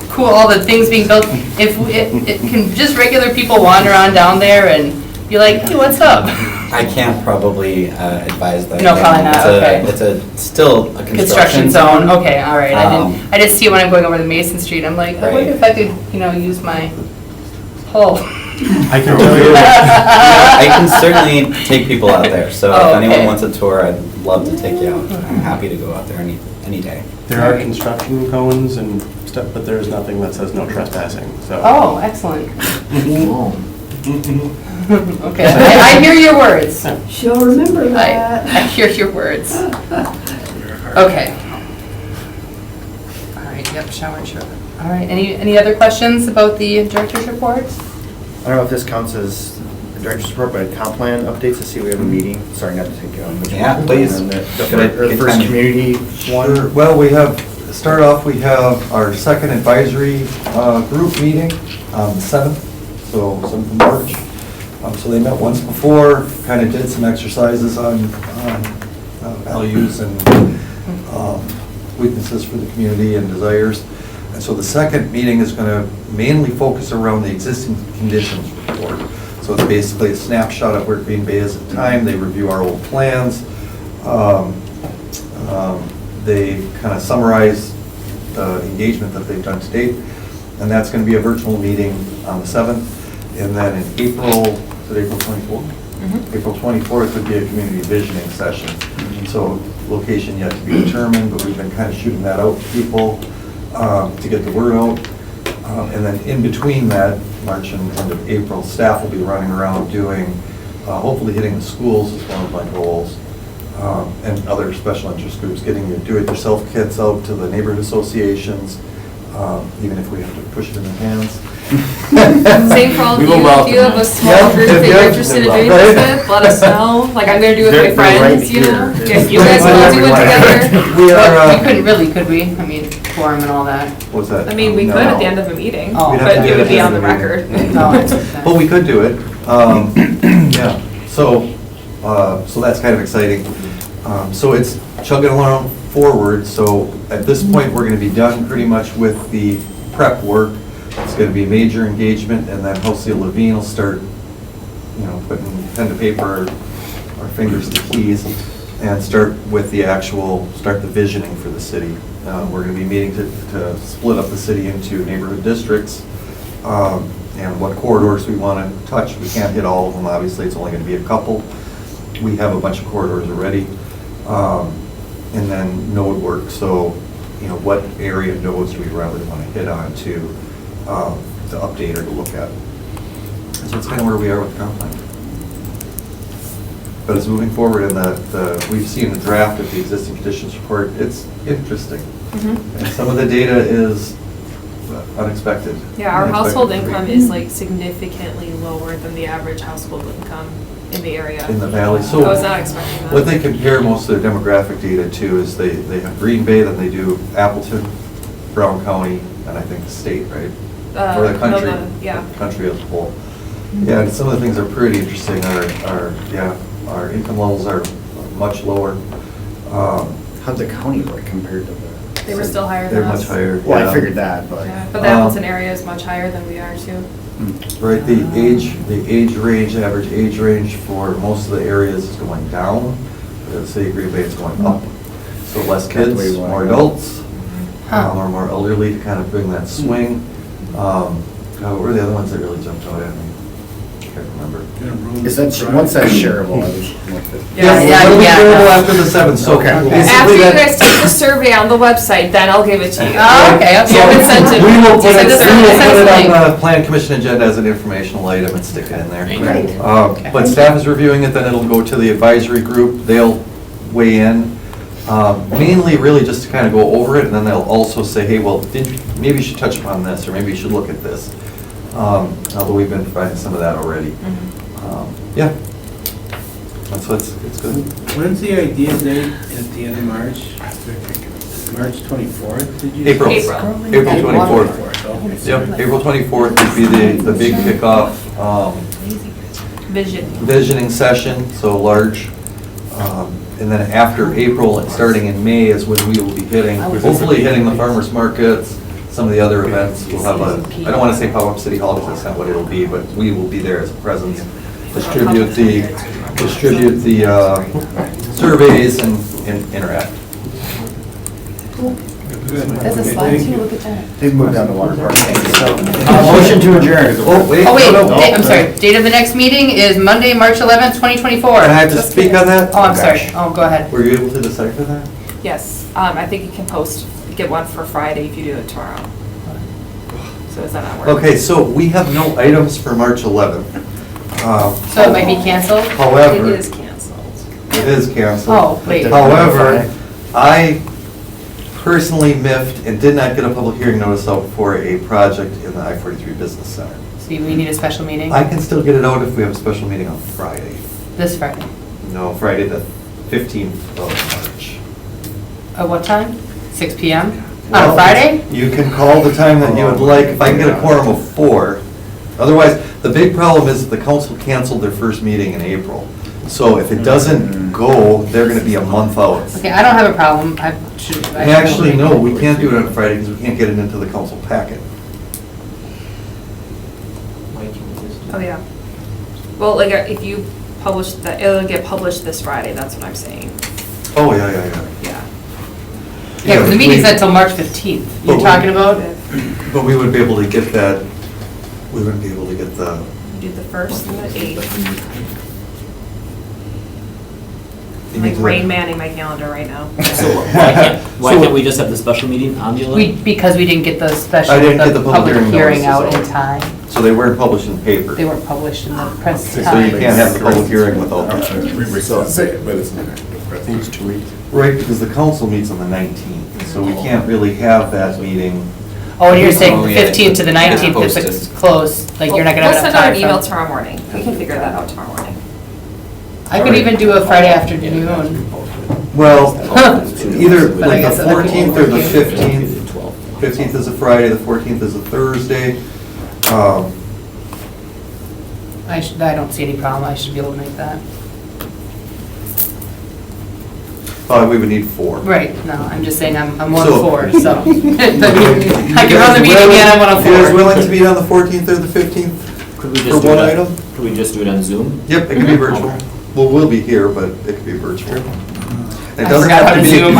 cool, all the things being built. If, it can just regular people wander on down there and be like, hey, what's up? I can't probably advise that. No, probably not, It's a- okay. It's still a Construction zone, okay, all right. Um, I just see it when I'm going over to Mason Street. I'm like, I wonder if I could, use my pole. I can tell you. I can certainly take people out there, so Oh, if anyone okay. wants a tour, I'd love to take you out. I'm happy to go out there any day. There are construction cones and stuff, but there's nothing that says no trespassing, so. Oh, excellent. Okay, I hear your words. She'll remember that. I hear your words. Okay. All right, yep, shower and show. All right, any other questions about the director's report? I don't know if this counts as a director's report, but comp plan updates to see we have a meeting. Sorry, not to take which Yeah, one. please. And then the Good- fir- or the good first timing. community one. Sure. Well, we have, to start off, we have our second advisory group meeting on the 7th, so 7th of March. So they met once before, kind of did some exercises on values and weaknesses for the community and desires. And so the second meeting is going to mainly focus around the existing conditions report. So it's basically a snapshot of where Green Bay is at the time. They review our old plans. They kind of summarize the engagement that they've done to date. And that's going to be a virtual meeting on the 7th. And then in April, is it April 24th? April 24th would be a community visioning session. So location yet to be determined, but we've been kind of shooting that out to people to get the word out. And then in between that, March and end of April, staff will be running around doing, hopefully hitting the schools is one of my goals. And other special interest groups, getting your do-it-yourself kits out to the neighborhood associations, even if we have to push it in their hands. Same for all of We you, will if welcome you have a them. small Yeah, group if that you you're have- interested in Right. doing this with, let us know. Like I'm gonna do it with my They're right friends, you know? here. If you guys wanna do it together. We are, We couldn't really, could we? I mean, quorum and all that. what's that? I mean, we could at the end of a meeting, Oh. We'd have to but do it it would at be the on end the of the record. No, it's- But we could do it. Yeah, so that's kind of exciting. So it's chugging along forward, so at this point, we're gonna be done pretty much with the prep work. It's gonna be major engagement, and then hopefully Levine will start, putting pen to paper, our fingers to keys, and start with the start the visioning for the city. We're gonna be meeting to split up the city into neighborhood districts, and what corridors we want to touch. We can't hit all of them, obviously, it's only going to be a couple. We have a bunch of corridors already. And then node work, so, what area nodes do we really want to hit on to update or to look at. So that's kind of where we are with the comp plan. But it's moving forward, and we've seen the draft of the existing conditions report. It's interesting. And some of the data is unexpected. Yeah, our Unexpected household to me. income is like significantly lower than the average household income in the area. In the valley. I So was not expecting that. what they compare most of their demographic data to is they have Green Bay, then they do Appleton, Brown County, and I think the state, right? Or the country. Yeah. The country as a whole. Yeah, and some of the things are pretty interesting. Our income levels are much lower. How'd the county work compared to the? They were still higher They're than us. much higher. Well, yeah. I figured that, but. Yeah, but the Appleton area is much higher than we are too. Right, the age range, average age range for most of the areas is going down. The city of Green Bay is going up. So less kids, That's way more wide. adults, Huh. or more elderly to kind of bring that swing. What were the other ones that really jumped out at me? Can't remember. Is that, once that's shareable, I was like this. Yeah, It'll be yeah. shareable after the 7th, so Okay. basically After you that- guys take the survey on the website, then I'll give it to you. Oh, okay, okay. You haven't sent it. We will put Send it, us a- we will send us put a it link. on the plan commission agenda as an informational item and stick it in there. Great. But staff is reviewing it, then it'll go to the advisory group, they'll weigh in. Mainly really just to kind of go over it, and then they'll also say, hey, well, maybe you should touch upon this, or maybe you should look at this. Although we've been providing some of that already. Yeah. So it's good. When's the idea date at the end of March? March 24th, did you say? April. April 24th. Okay. Yep, April 24th would be the big kickoff Vision. visioning session, so large. And then after April, and starting in May is when we will be hitting, hopefully hitting the farmers markets, some of the other events. We'll have a, I don't want to say pop-up city hall because that's not what it'll be, but we will be there as a presence. Distribute the surveys and interact. That's a slide too, look at that. They've moved down to water park. Motion to adjourn. Oh, wait. Oh, wait, no, no. I'm sorry. Date of the next meeting is Monday, March 11th, 2024. Can I have to speak on that? Oh, I'm sorry. Oh, go ahead. Were you able to decipher that? Yes, I think you can get one for Friday if you do it tomorrow. So is that not working? Okay, so we have no items for March 11th. So it might be canceled? However, It is canceled. it is canceled. Oh, wait. However, I personally miffed and did not get a public hearing notice out for a project in the I-43 Business Center. So we need a special meeting? I can still get it out if we have a special meeting on Friday. This Friday. No, Friday the 15th of March. At what time? 6 PM? On Well, a Friday? You can call the time that you would like, if I can get a quorum of 4. Otherwise, the big problem is the council canceled their first meeting in April. So if it doesn't go, they're gonna be a month out. Okay, I don't have a problem. I Actually, no, we can't do it on Friday because we can't get it into the council packet. Oh, yeah. Well, like, if you publish that, it'll get published this Friday, that's what I'm saying. Oh, yeah. Yeah. Yeah, 'cause the meeting's not till March 15th. You're But we- talking about? But we would be able to get that, we wouldn't be able to get the, Do the 1st and the 8th. you Like need to- Rain Manning my calendar right now. So why can't we just have the special meeting on the 11th? Because we didn't get the special, I didn't get the the public public hearing hearing out in notices time. so they weren't published in paper. They weren't published in the press So you time. can't have the public hearing without that. We still say it, but it's not. It's 2 weeks. Right, because the council meets on the 19th, so we can't really have that meeting. Oh, and you're saying Oh, the yeah. 15th to the 19th, if it's Posted. close, like you're not gonna have We'll enough send out time. an email from- tomorrow morning. We can figure that out tomorrow morning. I could even do a Friday afternoon. Well, either But I like guess the other people 14th or the work. 15th. 15th is a Friday, the 14th is a Thursday. I don't see any problem. I should be able to make that. We would need 4. Right, no, I'm just saying I'm one So- of 4, so. I can run the meeting and I'm one of You guys 4. willing to meet on the 14th or the 15th Could we for just do one it, item? could we just do it on Zoom? Yep, it can be virtual. Well, we'll be here, but it can be virtual. It I doesn't forgot have how to to be. Zoom.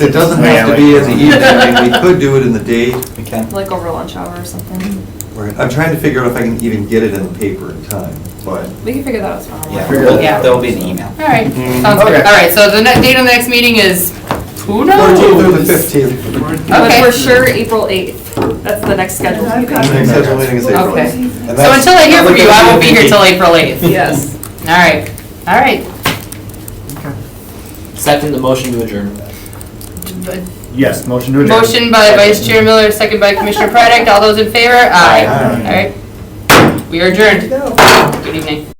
It doesn't have to be in the evening. I mean, we could do it in the day. We can. Like over lunch hour or something. Right. I'm trying to figure out if I can even get it in the paper in time, but. We can figure that out tomorrow Yeah, morning. there'll Yeah. there'll be an email. All right, sounds good. All right, so the date of the next meeting is, who 14th or the knows? 15th. But Okay. for sure, April 8th. That's the next scheduled I've meeting. got The next scheduled meeting is April. Okay. And So that's- until I hear from you, I won't be here till April 8th. Yes. All right, all right. Second the motion to adjourn. Yes, motion to adjourn. Motion by Vice Chair Miller, second by Commissioner Pradik. All those in favor? Aye. All right. We are adjourned. Good evening.